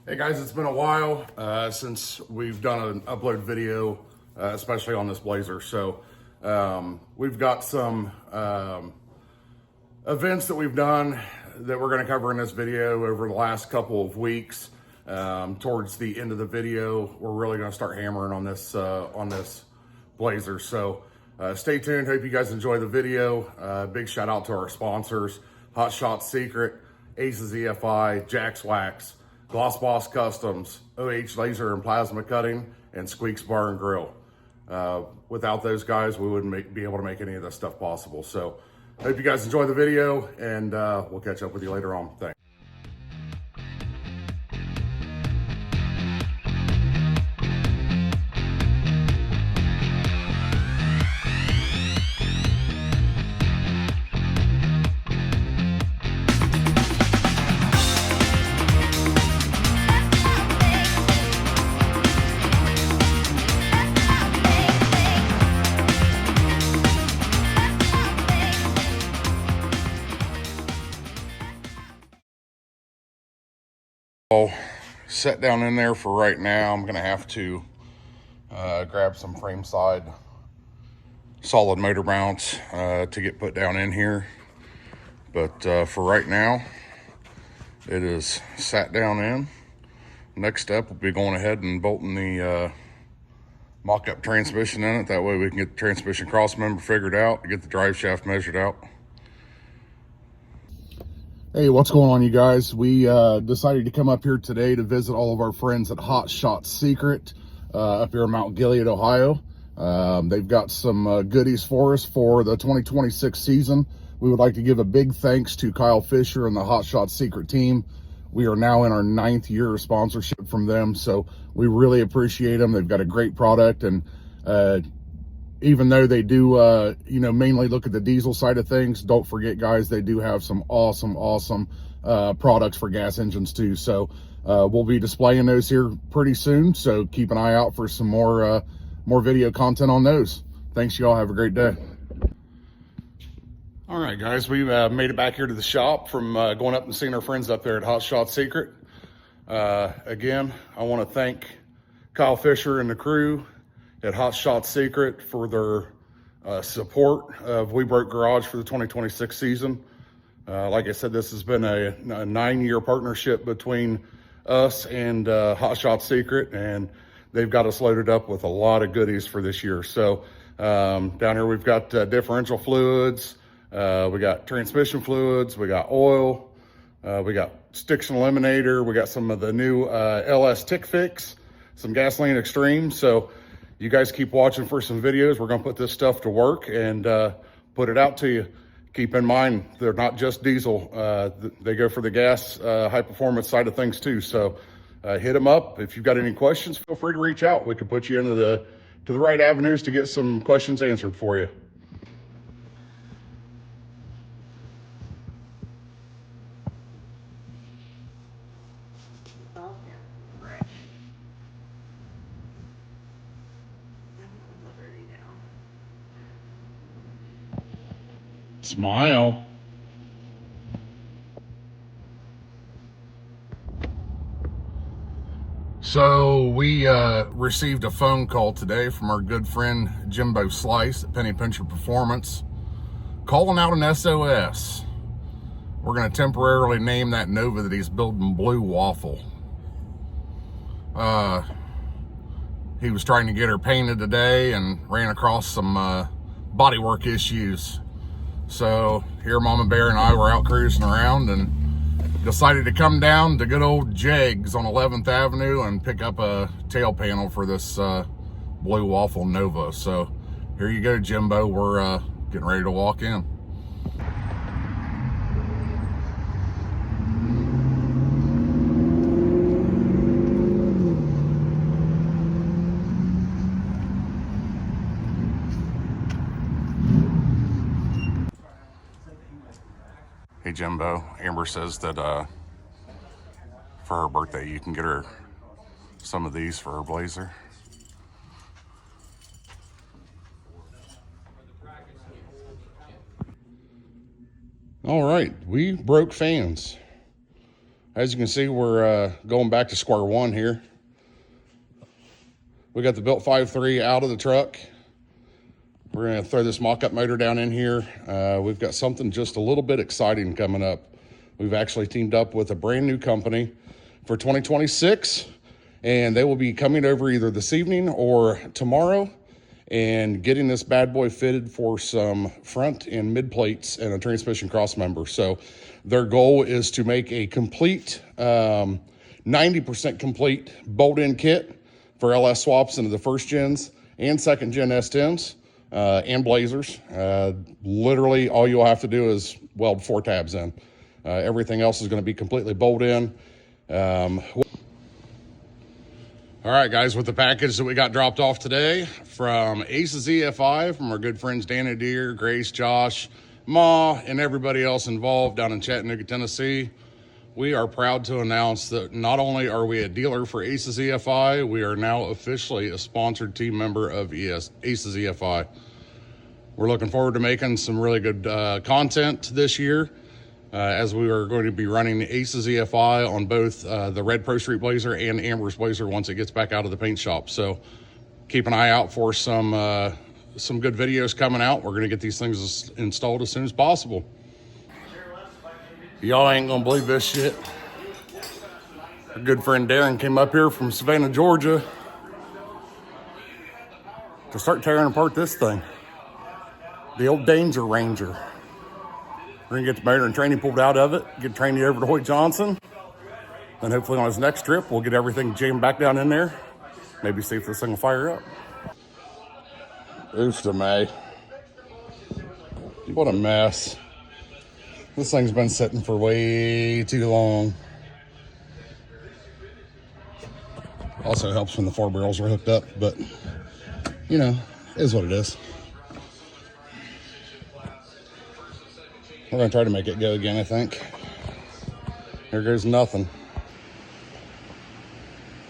Hey guys, it's been a while since we've done an upload video, especially on this Blazer. So we've got some events that we've done that we're going to cover in this video over the last couple of weeks. Towards the end of the video, we're really going to start hammering on this Blazer. So stay tuned. Hope you guys enjoy the video. Big shout out to our sponsors: Hot Shot Secret, Aces EFI, Jack's Wax, Gloss Boss Customs, OH Laser and Plasma Cutting, and Squeaks Bar and Grill. Without those guys, we wouldn't be able to make any of this stuff possible. So hope you guys enjoy the video, and we'll catch up with you later on. Thanks. Set down in there for right now. I'm gonna have to grab some frame side solid motor mounts to get put down in here, but for right now it is sat down in. Next step will be going ahead and bolting the mock-up transmission in it. That way we can get the transmission cross member figured out, get the drive shaft measured out. Hey, what's going on, you guys? We decided to come up here today to visit all of our friends at Hot Shot Secret up here in Mount Gilead, Ohio. They've got some goodies for us for the 2026 season. We would like to give a big thanks to Kyle Fisher and the Hot Shot Secret team. We are now in our 9th year of sponsorship from them, so we really appreciate them. They've got a great product, and even though they do, mainly look at the diesel side of things, don't forget, guys, they do have some awesome products for gas engines too. So we'll be displaying those here pretty soon. So keep an eye out for some more video content on those. Thanks, y'all. Have a great day. All right, guys, we made it back here to the shop from going up and seeing our friends up there at Hot Shot Secret. Again, I want to thank Kyle Fisher and the crew at Hot Shot Secret for their support of We Broke Garage for the 2026 season. Like I said, this has been a 9-year partnership between us and Hot Shot Secret, and they've got us loaded up with a lot of goodies for this year. So down here we've got differential fluids, we got transmission fluids, we got oil, we got Stiction Eliminator, we got some of the new LS Tick Fix, some gasoline extreme. So you guys keep watching for some videos. We're going to put this stuff to work and put it out to you. Keep in mind, they're not just diesel. They go for the gas, high performance side of things too. So hit them up. If you've got any questions, feel free to reach out. We can put you into the right avenues to get some questions answered for you. Smile. So we received a phone call today from our good friend Jimbo Slice at Penny Pincher Performance, calling out an SOS. We're going to temporarily name that Nova that he's building Blue Waffle. He was trying to get her painted today and ran across some bodywork issues. So here Mama Bear and I were out cruising around and decided to come down to good old Jegs on 11th Avenue and pick up a tail panel for this Blue Waffle Nova. So here you go, Jimbo. We're getting ready to walk in. Hey Jimbo, Amber says that for her birthday you can get her some of these for her Blazer. All right, we broke fans. As you can see, we're going back to square one here. We got the built 5.3 out of the truck. We're going to throw this mock-up motor down in here. We've got something just a little bit exciting coming up. We've actually teamed up with a brand new company for 2026, and they will be coming over either this evening or tomorrow and getting this bad boy fitted for some front and mid plates and a transmission cross member. So their goal is to make a complete, 90% complete bolt-in kit for LS swaps into the first gens and second gen S10s. And blazers. Literally all you'll have to do is weld 4 tabs in. Everything else is going to be completely bolt in. All right, guys, with the package that we got dropped off today from Aces EFI, from our good friends Dan Adair, Grace, Josh, Ma, and everybody else involved down in Chattanooga, Tennessee, we are proud to announce that not only are we a dealer for Aces EFI, we are now officially a sponsored team member of Aces EFI. We're looking forward to making some really good content this year, as we are going to be running Aces EFI on both the red Pro Street Blazer and Amber's Blazer once it gets back out of the paint shop. So keep an eye out for some good videos coming out. We're going to get these things installed as soon as possible. Y'all ain't gonna believe this shit. Our good friend Darren came up here from Savannah, Georgia to start tearing apart this thing. The old Danger Ranger. We're gonna get the motor and training pulled out of it, get training over to Hoyt Johnson. Then hopefully on his next trip, we'll get everything jammed back down in there. Maybe see if this thing will fire up. Oof to May. What a mess. This thing's been sitting for way too long. Also helps when the 4 barrels are hooked up, but you know, it is what it is. We're gonna try to make it go again, I think. Here goes nothing.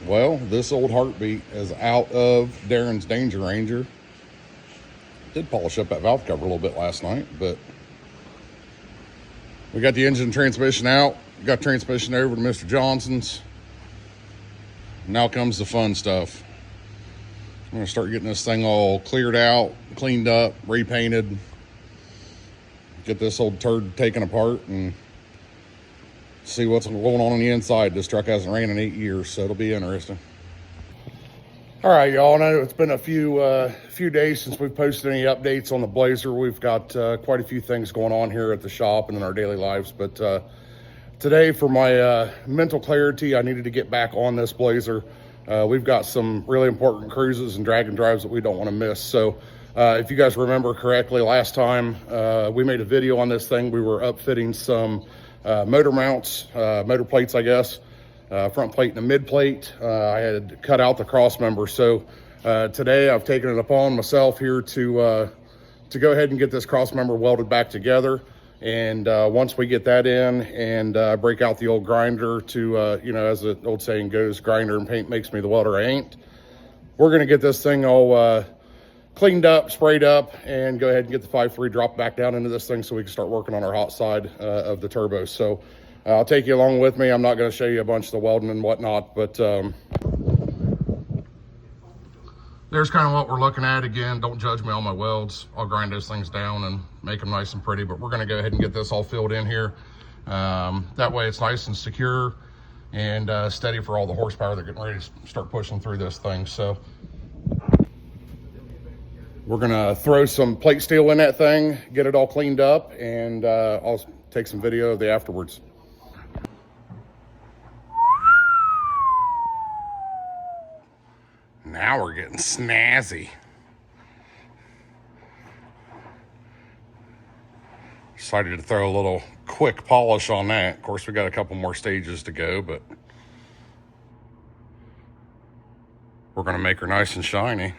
Well, this old heartbeat is out of Darren's Danger Ranger. Did polish up that valve cover a little bit last night, but we got the engine and transmission out. Got transmission over to Mr. Johnson's. Now comes the fun stuff. I'm gonna start getting this thing all cleared out, cleaned up, repainted. Get this old turd taken apart and see what's going on the inside. This truck hasn't ran in 8 years, so it'll be interesting. All right, y'all. I know it's been a few days since we've posted any updates on the Blazer. We've got quite a few things going on here at the shop and in our daily lives. But today, for my mental clarity, I needed to get back on this Blazer. We've got some really important cruises and drag and drives that we don't want to miss. So if you guys remember correctly, last time we made a video on this thing, we were upfitting some motor mounts, motor plates, I guess. Front plate and a mid plate. I had cut out the cross member. So today I've taken it upon myself here to go ahead and get this cross member welded back together. And once we get that in and break out the old grinder to, you know, as the old saying goes, grinder and paint makes me the welder I ain't. We're going to get this thing all cleaned up, sprayed up, and go ahead and get the 5.3 dropped back down into this thing so we can start working on our hot side of the turbo. So I'll take you along with me. I'm not going to show you a bunch of the welding and whatnot, but there's kind of what we're looking at. Again, don't judge me on my welds. I'll grind those things down and make them nice and pretty, but we're going to go ahead and get this all filled in here. That way it's nice and secure and steady for all the horsepower they're getting ready to start pushing through this thing. So we're going to throw some plate steel in that thing, get it all cleaned up, and I'll take some video of the afterwards. Now we're getting snazzy. Decided to throw a little quick polish on that. Of course, we got a couple more stages to go, but we're going to make her nice and shiny.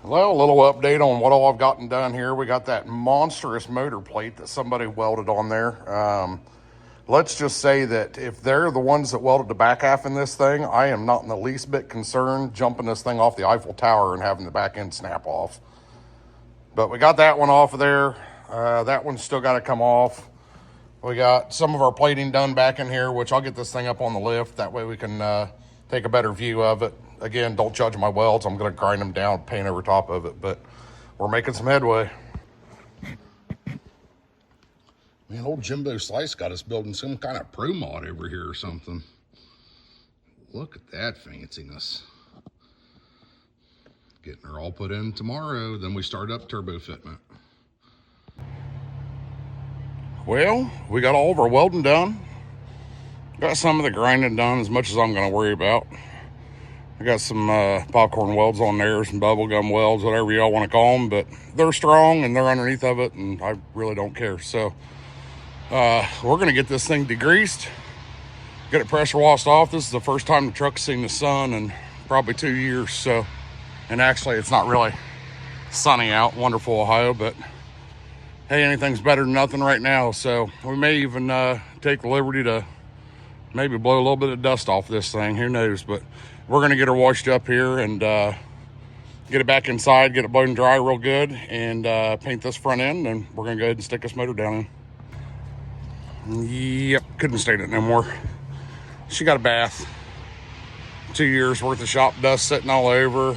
Well, a little update on what all I've gotten done here. We got that monstrous motor plate that somebody welded on there. Let's just say that if they're the ones that welded the back half in this thing, I am not in the least bit concerned jumping this thing off the Eiffel Tower and having the back end snap off. But we got that one off of there. That one's still got to come off. We got some of our plating done back in here, which I'll get this thing up on the lift. That way we can take a better view of it. Again, don't judge my welds. I'm going to grind them down, paint over top of it, but we're making some headway. Man, old Jimbo Slice got us building some kind of pro mod over here or something. Look at that fanciness. Getting her all put in tomorrow, then we start up turbo fitment. Well, we got all of our welding done. Got some of the grinding done, as much as I'm going to worry about. I got some popcorn welds on there, some bubblegum welds, whatever y'all want to call them, but they're strong and they're underneath of it, and I really don't care. So we're going to get this thing degreased, get it pressure washed off. This is the first time the truck's seen the sun in probably 2 years. So, and actually it's not really sunny out, wonderful Ohio, but hey, anything's better than nothing right now. So we may even take the liberty to maybe blow a little bit of dust off this thing, who knows. But we're going to get her washed up here and get it back inside, get it blown dry real good, and paint this front end, and we're going to go ahead and stick this motor down in. Yep, couldn't stand it no more. She got a bath. 2 years worth of shop dust sitting all over.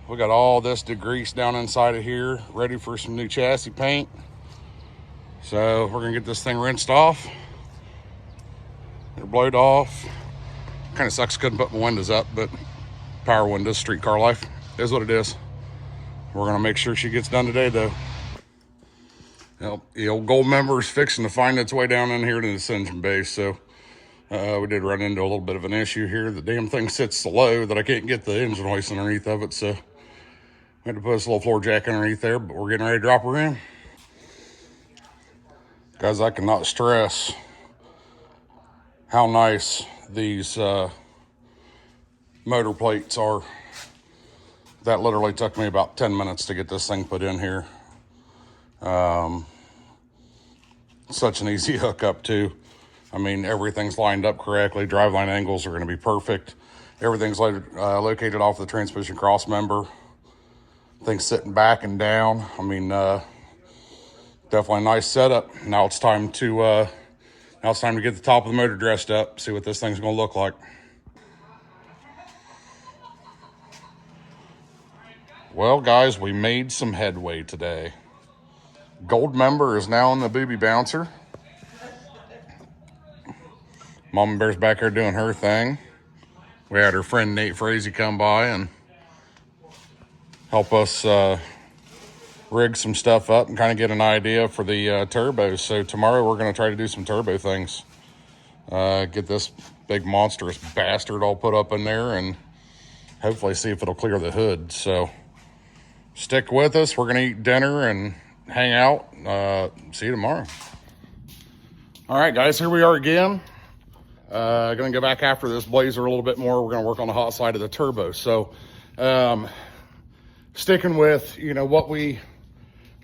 We got all this degreased down inside of here, ready for some new chassis paint. So we're going to get this thing rinsed off. They're blowed off. Kind of sucks couldn't put my windows up, but power windows, streetcar life, is what it is. We're going to make sure she gets done today, though. Well, the old gold member is fixing to find its way down in here to this engine base, so we did run into a little bit of an issue here. The damn thing sits so low that I can't get the engine hoist underneath of it, so we had to put this little floor jack underneath there, but we're getting ready to drop her in. Guys, I cannot stress how nice these motor plates are. That literally took me about 10 minutes to get this thing put in here. Such an easy hookup too. I mean, everything's lined up correctly. Driveline angles are going to be perfect. Everything's located off the transmission cross member. Things sitting back and down. I mean, definitely a nice setup. Now it's time to get the top of the motor dressed up, see what this thing's going to look like. Well, guys, we made some headway today. Gold member is now in the booby bouncer. Mama Bear's back here doing her thing. We had her friend Nate Frazee come by and help us rig some stuff up and kind of get an idea for the turbos. So tomorrow we're going to try to do some turbo things. Get this big monstrous bastard all put up in there and hopefully see if it'll clear the hood. So stick with us. We're going to eat dinner and hang out. See you tomorrow. All right, guys, here we are again. Going to go back after this blazer a little bit more. We're going to work on the hot side of the turbo. So sticking with, what we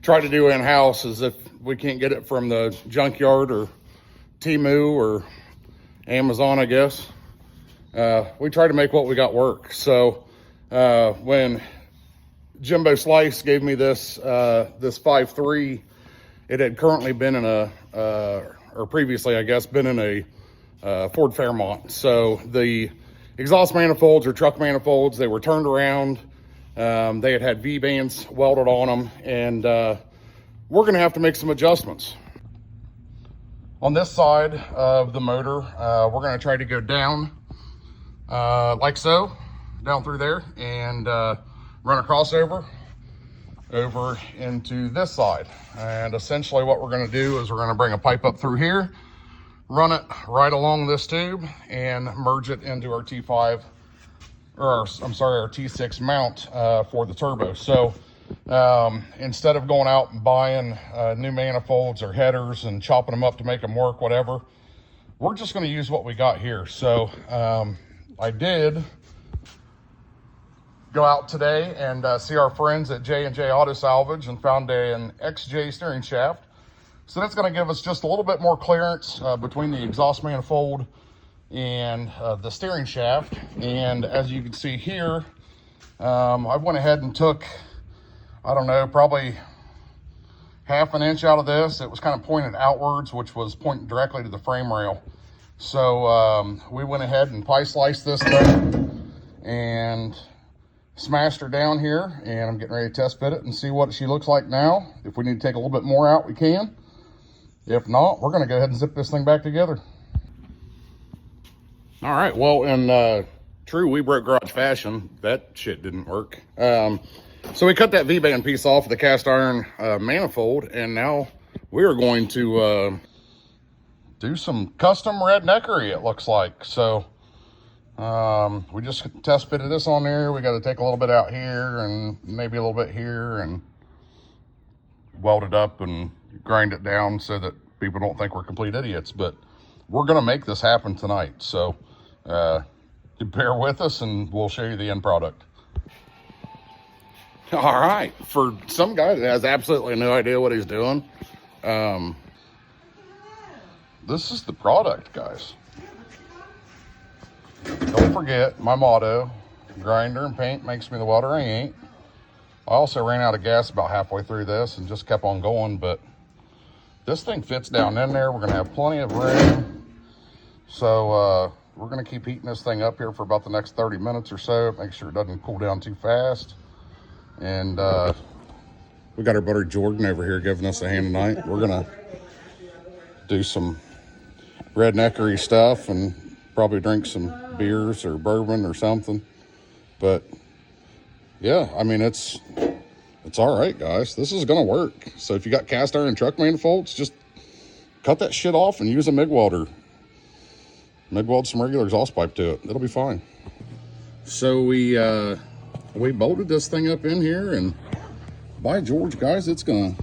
try to do in-house is if we can't get it from the junkyard or Temu or Amazon, I guess, we try to make what we got work. So when Jimbo Slice gave me this 5.3, it had currently been in or previously, I guess, been in a Ford Fairmont. So the exhaust manifolds or truck manifolds, they were turned around. They had V-bands welded on them, and we're going to have to make some adjustments. On this side of the motor, we're going to try to go down like so, down through there, and run a crossover over into this side. And essentially what we're going to do is we're going to bring a pipe up through here, run it right along this tube, and merge it into our T5, or I'm sorry, our T6 mount for the turbo. So instead of going out and buying new manifolds or headers and chopping them up to make them work, whatever, we're just going to use what we got here. So I did go out today and see our friends at J&J Auto Salvage and found an XJ steering shaft. So that's going to give us just a little bit more clearance between the exhaust manifold and the steering shaft. And as you can see here, I went ahead and took, I don't know, probably half an inch out of this. It was kind of pointed outwards, which was pointing directly to the frame rail. So we went ahead and pie sliced this thing and smashed her down here, and I'm getting ready to test fit it and see what she looks like now. If we need to take a little bit more out, we can. If not, we're going to go ahead and zip this thing back together. All right, well, in true We Broke Garage fashion, that shit didn't work. So we cut that V-band piece off of the cast iron manifold, and now we're going to do some custom redneckery, it looks like. So we just test fitted this on there. We got to take a little bit out here and maybe a little bit here and weld it up and grind it down so that people don't think we're complete idiots. But we're going to make this happen tonight. So bear with us and we'll show you the end product. All right. For some guy that has absolutely no idea what he's doing, this is the product, guys. Don't forget my motto, grinder and paint makes me the water I ain't. I also ran out of gas about halfway through this and just kept on going, but this thing fits down in there. We're going to have plenty of room. So we're going to keep heating this thing up here for about the next 30 minutes or so. Make sure it doesn't cool down too fast. And we got our buddy Jordan over here giving us a hand tonight. We're going to do some redneckery stuff and probably drink some beers or bourbon or something. But yeah, I mean, it's all right, guys. This is gonna work. So if you got cast iron truck manifolds, just cut that shit off and use a MIG welder. MIG weld some regular exhaust pipe to it. It'll be fine. So we bolted this thing up in here, and by George, guys, it's gonna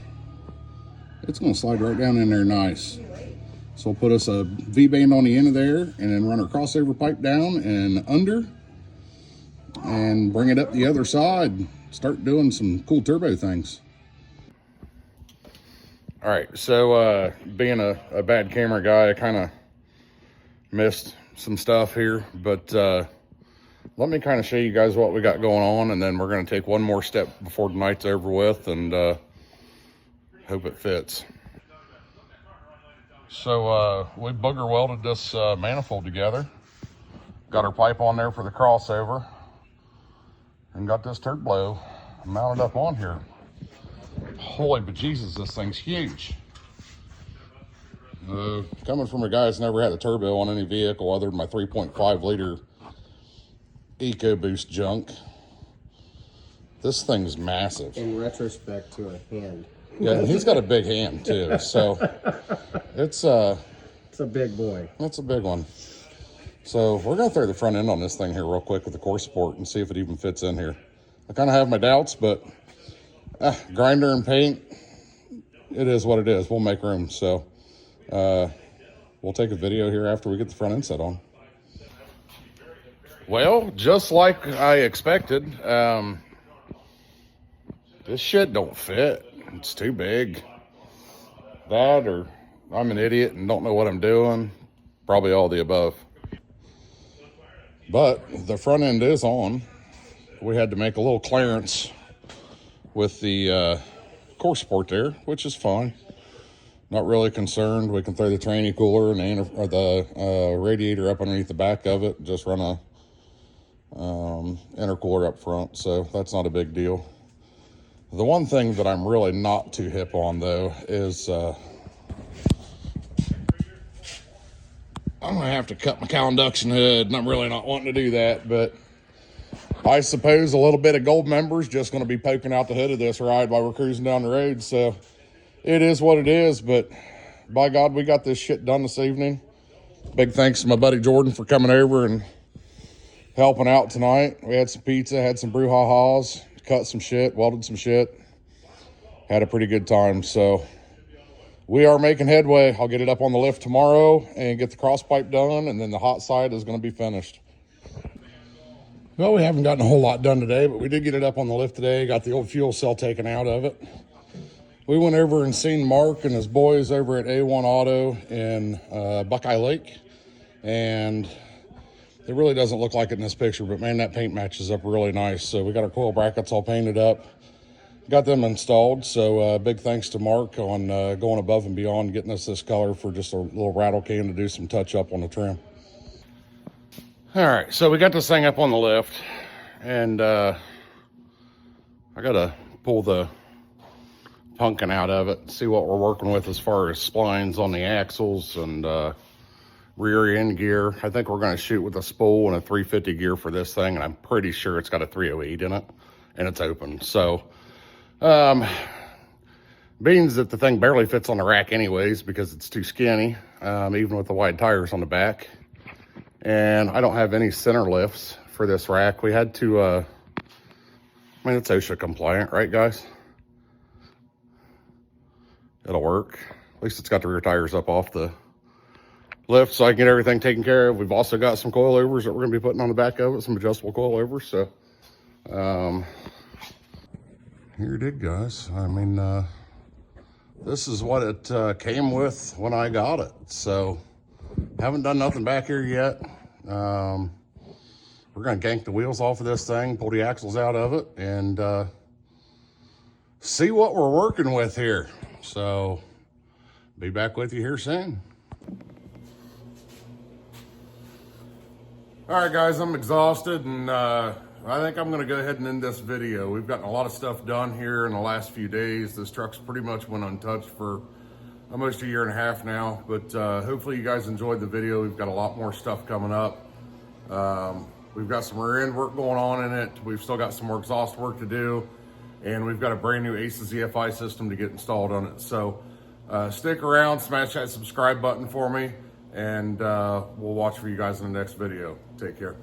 slide right down in there nice. So we'll put us a V-band on the end of there and then run our crossover pipe down and under and bring it up the other side. Start doing some cool turbo things. All right, so being a bad camera guy, I kind of missed some stuff here, but let me kind of show you guys what we got going on, and then we're going to take one more step before the night's over with and hope it fits. So we booger welded this manifold together, got our pipe on there for the crossover, and got this turbo mounted up on here. Holy bejesus, this thing's huge. Coming from a guy that's never had a turbo on any vehicle other than my 3.5 liter EcoBoost junk, this thing's massive. In retrospect to a hand. Yeah, and he's got a big hand too, so it's a big boy. That's a big one. So we're gonna throw the front end on this thing here real quick with the core support and see if it even fits in here. I kind of have my doubts, but grinder and paint, it is what it is. We'll make room. So we'll take a video here after we get the front end set on. Well, just like I expected, this shit don't fit. It's too big. That, or I'm an idiot and don't know what I'm doing. Probably all the above. But the front end is on. We had to make a little clearance with the core support there, which is fine. Not really concerned. We can throw the tranny cooler and the radiator up underneath the back of it. Just run a intercooler up front, so that's not a big deal. The one thing that I'm really not too hip on, though, is I'm going to have to cut my cowl induction hood, and I'm really not wanting to do that, but I suppose a little bit of gold member is just going to be poking out the hood of this ride while we're cruising down the road, so it is what it is, but by God, we got this shit done this evening. Big thanks to my buddy Jordan for coming over and helping out tonight. We had some pizza, had some brouhahas, cut some shit, welded some shit, had a pretty good time. So we are making headway. I'll get it up on the lift tomorrow and get the cross pipe done, and then the hot side is going to be finished. Well, we haven't gotten a whole lot done today, but we did get it up on the lift today. Got the old fuel cell taken out of it. We went over and seen Mark and his boys over at A1 Auto in Buckeye Lake. And it really doesn't look like it in this picture, but man, that paint matches up really nice. So we got our coil brackets all painted up, got them installed. So big thanks to Mark on going above and beyond, getting us this color for just a little rattle can to do some touch up on the trim. All right, so we got this thing up on the lift, and I gotta pull the pumpkin out of it, see what we're working with as far as splines on the axles and rear end gear. I think we're gonna shoot with a spool and a 350 gear for this thing, and I'm pretty sure it's got a 308 in it, and it's open. So, being that the thing barely fits on the rack anyways because it's too skinny, even with the wide tires on the back. And I don't have any center lifts for this rack. We had to, I mean, it's OSHA compliant, right, guys? It'll work. At least it's got the rear tires up off the lift so I can get everything taken care of. We've also got some coilovers that we're going to be putting on the back of it, some adjustable coilovers. So, here it is, guys. I mean, this is what it came with when I got it. So, haven't done nothing back here yet. We're gonna gank the wheels off of this thing, pull the axles out of it, and see what we're working with here. So, be back with you here soon. All right, guys, I'm exhausted, and I think I'm gonna go ahead and end this video. We've gotten a lot of stuff done here in the last few days. This truck's pretty much went untouched for almost a year and a half now, but hopefully you guys enjoyed the video. We've got a lot more stuff coming up. We've got some rear end work going on in it. We've still got some more exhaust work to do, and we've got a brand new ACES EFI system to get installed on it. So stick around, smash that subscribe button for me, and we'll watch for you guys in the next video. Take care.